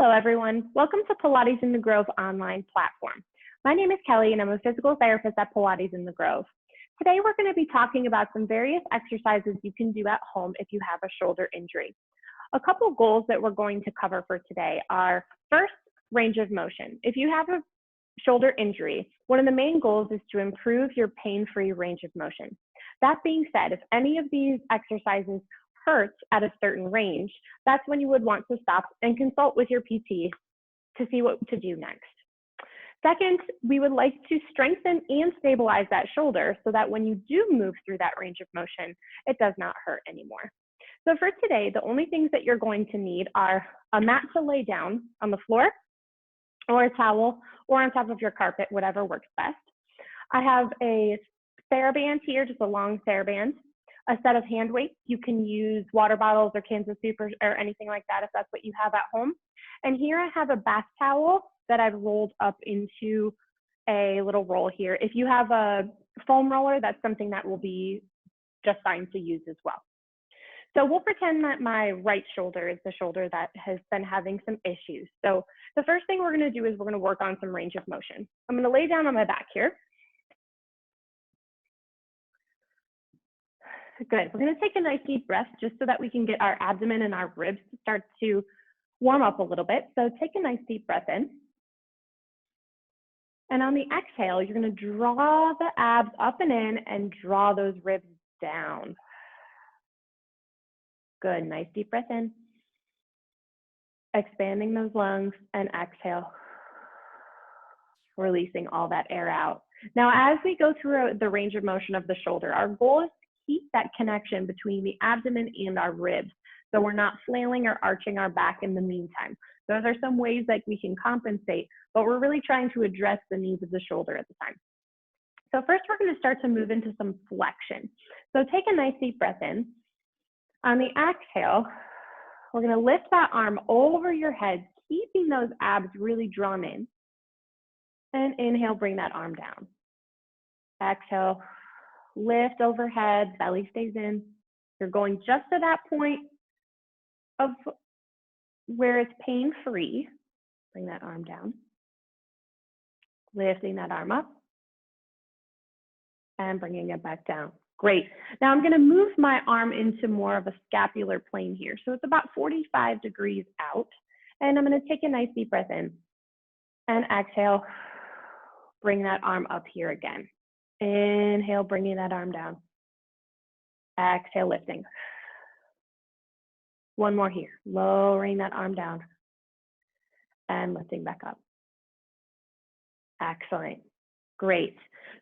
Hello, everyone. Welcome to Pilates in the Grove online platform. My name is Kelly, and I'm a physical therapist at Pilates in the Grove. Today, we're going to be talking about some various exercises you can do at home if you have a shoulder injury. A couple goals that we're going to cover for today are, first, range of motion. If you have a shoulder injury, one of the main goals is to improve your pain-free range of motion. That being said, if any of these exercises hurts at a certain range, that's when you would want to stop and consult with your PT to see what to do next. Second, we would like to strengthen and stabilize that shoulder so that when you do move through that range of motion, it does not hurt anymore. So for today, the only things that you're going to need are a mat to lay down on the floor, or a towel, or on top of your carpet, whatever works best. I have a TheraBand here, just a long TheraBand. A set of hand weights. You can use water bottles or cans of soup or anything like that if that's what you have at home. And here I have a bath towel that I've rolled up into a little roll here. If you have a foam roller, that's something that will be just fine to use as well. So we'll pretend that my right shoulder is the shoulder that has been having some issues. So the first thing we're going to do is we're going to work on some range of motion. I'm going to lay down on my back here. Good. We're going to take a nice deep breath just so that we can get our abdomen and our ribs to start to warm up a little bit. So take a nice deep breath in. And on the exhale, you're going to draw the abs up and in and draw those ribs down. Good. Nice deep breath in. Expanding those lungs and exhale. Releasing all that air out. Now, as we go through the range of motion of the shoulder, our goal is keep that connection between the abdomen and our ribs, so we're not flailing or arching our back in the meantime. Those are some ways that we can compensate, but we're really trying to address the needs of the shoulder at the time. So first, we're going to start to move into some flexion. So take a nice deep breath in. On the exhale, we're going to lift that arm over your head, keeping those abs really drawn in. And inhale, bring that arm down. Exhale. Lift overhead, belly stays in. You're going just to that point of where it's pain-free. Bring that arm down. Lifting that arm up and bringing it back down. Great. Now I'm going to move my arm into more of a scapular plane here. So it's about 45 degrees out. And I'm going to take a nice deep breath in and exhale. Bring that arm up here again. Inhale, bringing that arm down. Exhale, lifting. One more here, lowering that arm down and lifting back up. Excellent. Great.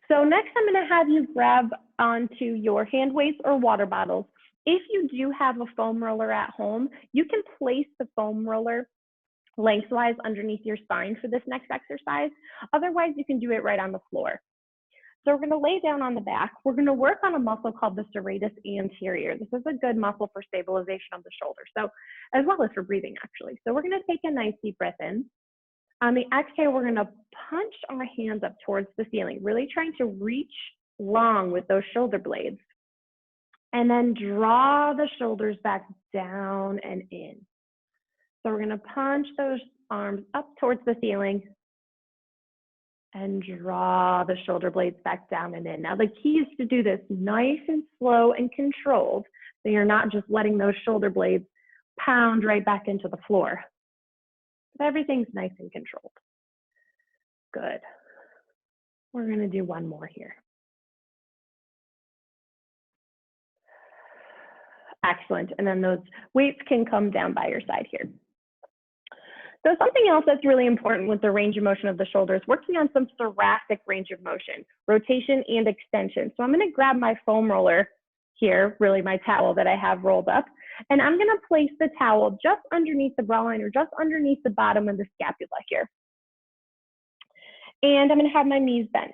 So next I'm going to have you grab onto your hand weights or water bottles. If you do have a foam roller at home, you can place the foam roller lengthwise underneath your spine for this next exercise. Otherwise, you can do it right on the floor. So we're going to lay down on the back. We're going to work on a muscle called the serratus anterior. This is a good muscle for stabilization of the shoulder, so as well as for breathing, actually. So we're going to take a nice deep breath in. On the exhale, we're going to punch our hands up towards the ceiling, really trying to reach long with those shoulder blades. And then draw the shoulders back down and in. So we're going to punch those arms up towards the ceiling and draw the shoulder blades back down and in. Now the key is to do this nice and slow and controlled, so you're not just letting those shoulder blades pound right back into the floor. But everything's nice and controlled. Good. We're going to do one more here. Excellent. And then those weights can come down by your side here. So something else that's really important with the range of motion of the shoulders, working on some thoracic range of motion, rotation and extension. So I'm going to grab my foam roller here, really my towel that I have rolled up, and I'm going to place the towel just underneath the bra line or just underneath the bottom of the scapula here. And I'm going to have my knees bent.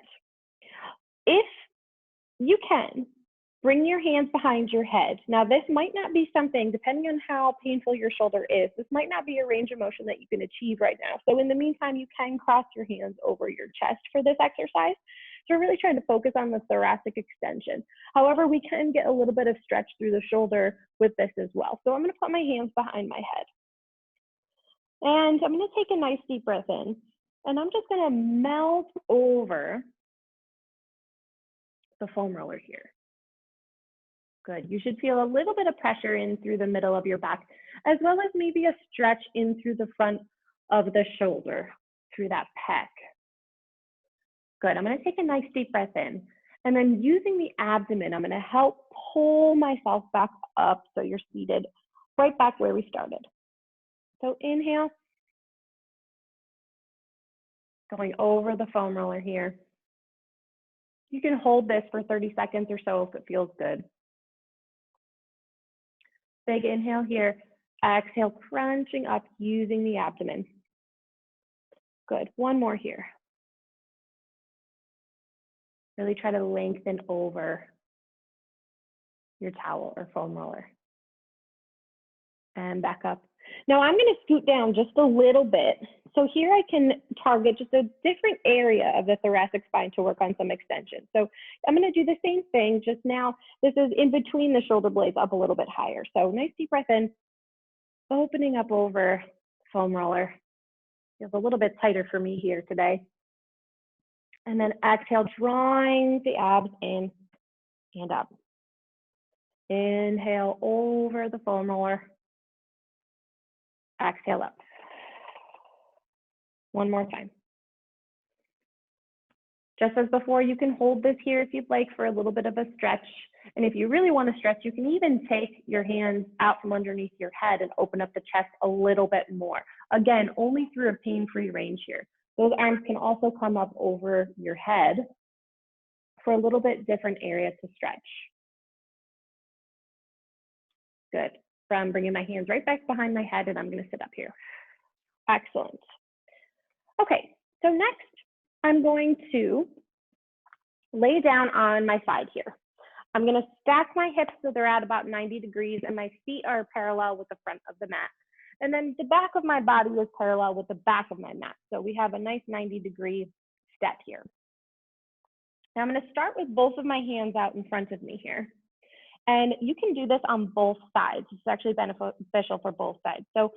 If you can, bring your hands behind your head. Now, this might not be something, depending on how painful your shoulder is, this might not be a range of motion that you can achieve right now. So in the meantime, you can cross your hands over your chest for this exercise. So we're really trying to focus on the thoracic extension. However, we can get a little bit of stretch through the shoulder with this as well. So I'm going to put my hands behind my head. And I'm gonna take a nice deep breath in, and I'm just gonna melt over the foam roller here. Good, you should feel a little bit of pressure in through the middle of your back, as well as maybe a stretch in through the front of the shoulder, through that pec. Good, I'm gonna take a nice deep breath in, and then using the abdomen, I'm gonna help pull myself back up so you're seated right back where we started. So inhale, going over the foam roller here. You can hold this for 30 seconds or so if it feels good. Big inhale here, exhale, crunching up using the abdomen. Good, one more here. Really try to lengthen over your towel or foam roller. And back up. Now I'm gonna scoot down just a little bit. So here I can target just a different area of the thoracic spine to work on some extension. So I'm gonna do the same thing, just now this is in between the shoulder blades up a little bit higher. So nice deep breath in, opening up over foam roller. Feels a little bit tighter for me here today. And then exhale, drawing the abs in and up. Inhale over the foam roller. Exhale up. One more time. Just as before, you can hold this here if you'd like for a little bit of a stretch. And if you really want to stretch, you can even take your hands out from underneath your head and open up the chest a little bit more. Again, only through a pain-free range here. Those arms can also come up over your head for a little bit different area to stretch. Good. I'm bringing my hands right back behind my head, and I'm going to sit up here. Excellent. Okay, so next I'm going to lay down on my side here. I'm going to stack my hips so they're at about 90 degrees and my feet are parallel with the front of the mat. And then the back of my body is parallel with the back of my mat. So we have a nice 90-degree step here. Now I'm going to start with both of my hands out in front of me here. And you can do this on both sides. It's actually beneficial for both sides. So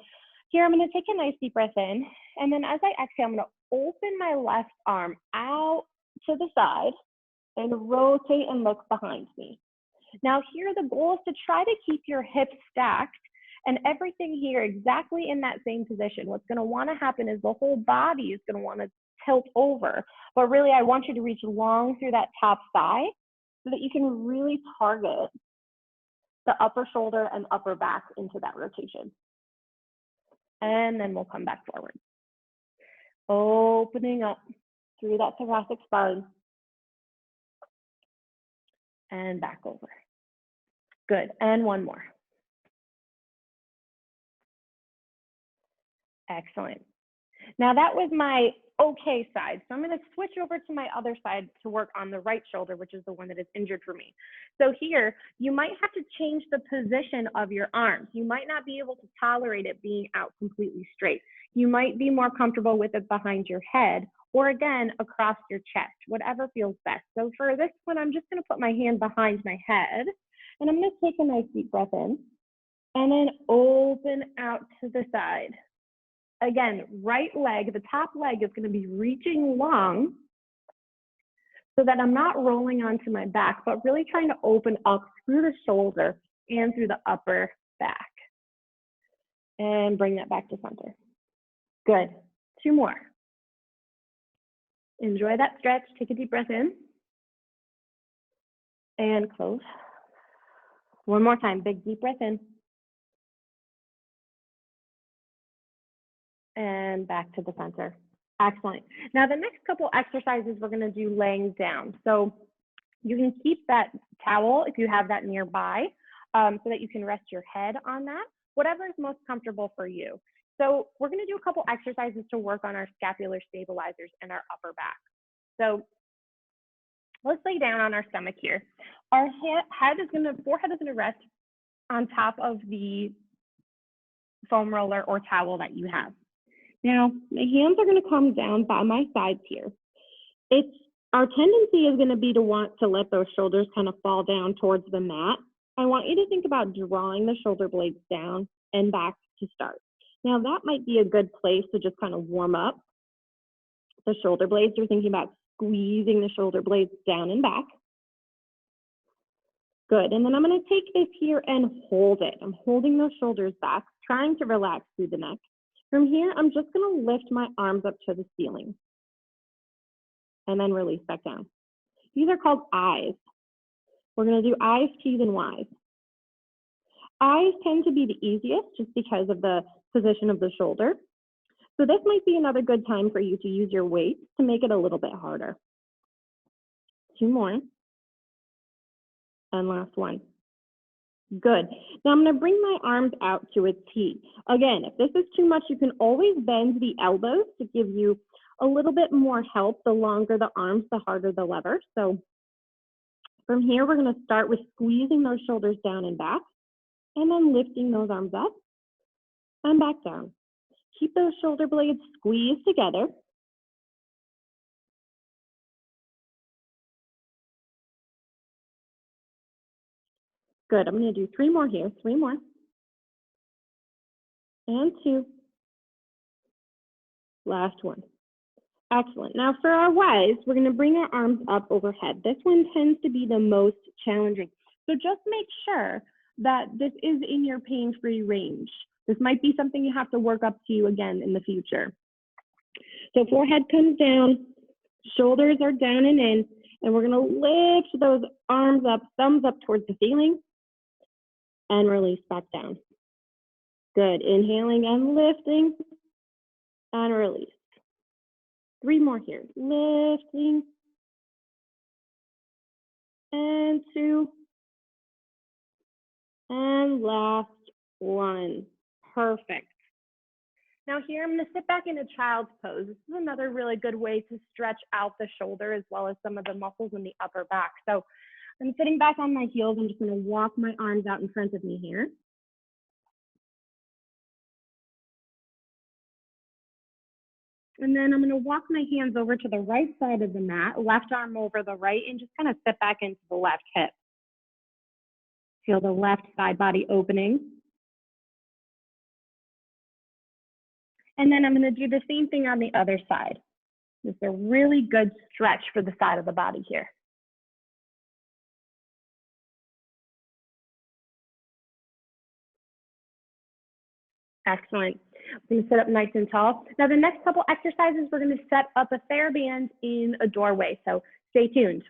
here I'm going to take a nice deep breath in. And then as I exhale, I'm going to open my left arm out to the side and rotate and look behind me. Now here the goal is to try to keep your hips stacked and everything here exactly in that same position. What's going to want to happen is the whole body is going to want to tilt over. But really I want you to reach long through that top thigh so that you can really target the upper shoulder and upper back into that rotation. And then we'll come back forward. Opening up through that thoracic spine. And back over. Good, and one more. Excellent. Now that was my okay side. So I'm going to switch over to my other side to work on the right shoulder, which is the one that is injured for me. So here, you might have to change the position of your arms. You might not be able to tolerate it being out completely straight. You might be more comfortable with it behind your head, or again, across your chest, whatever feels best. So for this one, I'm just going to put my hand behind my head, and I'm going to take a nice deep breath in, and then open out to the side. Again, right leg, the top leg is going to be reaching long so that I'm not rolling onto my back, but really trying to open up through the shoulder and through the upper back. And bring that back to center. Good. Two more. Enjoy that stretch. Take a deep breath in. And close. One more time. Big deep breath in. And back to the center. Excellent. Now the next couple exercises we're going to do laying down. So you can keep that towel if you have that nearby so that you can rest your head on that, whatever is most comfortable for you. So we're going to do a couple exercises to work on our scapular stabilizers and our upper back. So let's lay down on our stomach here. Our forehead is going to rest on top of the foam roller or towel that you have. Now, my hands are going to come down by my sides here. Our tendency is going to be to want to let those shoulders kind of fall down towards the mat. I want you to think about drawing the shoulder blades down and back to start. Now that might be a good place to just kind of warm up the shoulder blades. You're thinking about squeezing the shoulder blades down and back. Good, and then I'm gonna take this here and hold it. I'm holding those shoulders back, trying to relax through the neck. From here, I'm just gonna lift my arms up to the ceiling and then release back down. These are called I's. We're gonna do I's, T's, and Y's. I's tend to be the easiest just because of the position of the shoulder. So this might be another good time for you to use your weight to make it a little bit harder. 2 more. And last one. Good. Now I'm going to bring my arms out to a T. Again, if this is too much, you can always bend the elbows to give you a little bit more help. The longer the arms, the harder the lever. So from here, we're going to start with squeezing those shoulders down and back, and then lifting those arms up and back down. Keep those shoulder blades squeezed together. Good. I'm going to do 3 more here. 3 more. And 2. Last one. Excellent. Now for our Y's, we're going to bring our arms up overhead. This one tends to be the most challenging. So just make sure that this is in your pain-free range. This might be something you have to work up to again in the future. So forehead comes down, shoulders are down and in, and we're going to lift those arms up, thumbs up towards the ceiling, and release back down. Good. Inhaling and lifting, and release. 3 more here. Lifting, and 2, and last one. Perfect. Now here I'm going to sit back in a child's pose. This is another really good way to stretch out the shoulder as well as some of the muscles in the upper back. So I'm sitting back on my heels. I'm just going to walk my arms out in front of me here. And then I'm going to walk my hands over to the right side of the mat, left arm over the right, and just kind of step back into the left hip. Feel the left side body opening. And then I'm going to do the same thing on the other side. It's a really good stretch for the side of the body here. Excellent. I'm going to sit up nice and tall. Now the next couple exercises, we're going to set up a TheraBand in a doorway, so stay tuned.